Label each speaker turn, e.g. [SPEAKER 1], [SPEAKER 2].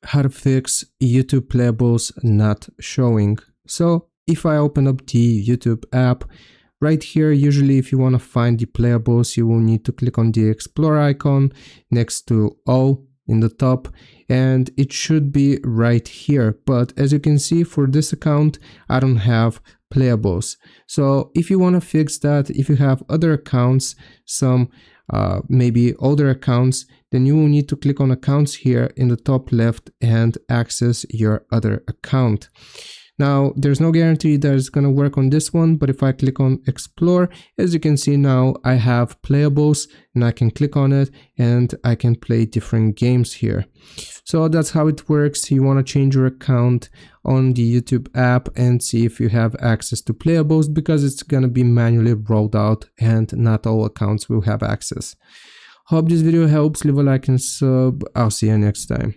[SPEAKER 1] how to fix YouTube Playables not showing. So if I open up the YouTube app, right here, usually if you want to find the Playables, you will need to click on the Explore icon next to All in the top, and it should be right here. But as you can see, for this account, I don't have Playables. So if you want to fix that, if you have other accounts, some maybe older accounts, then you will need to click on accounts here in the top left and access your other account. Now, there's no guarantee that it's going to work on this one, but if I click on Explore, as you can see now, I have Playables and I can click on it and I can play different games here. So that's how it works. You want to change your account on the YouTube app and see if you have access to Playables, because it's going to be manually rolled out and not all accounts will have access. Hope this video helps. Leave a like and sub. I'll see you next time.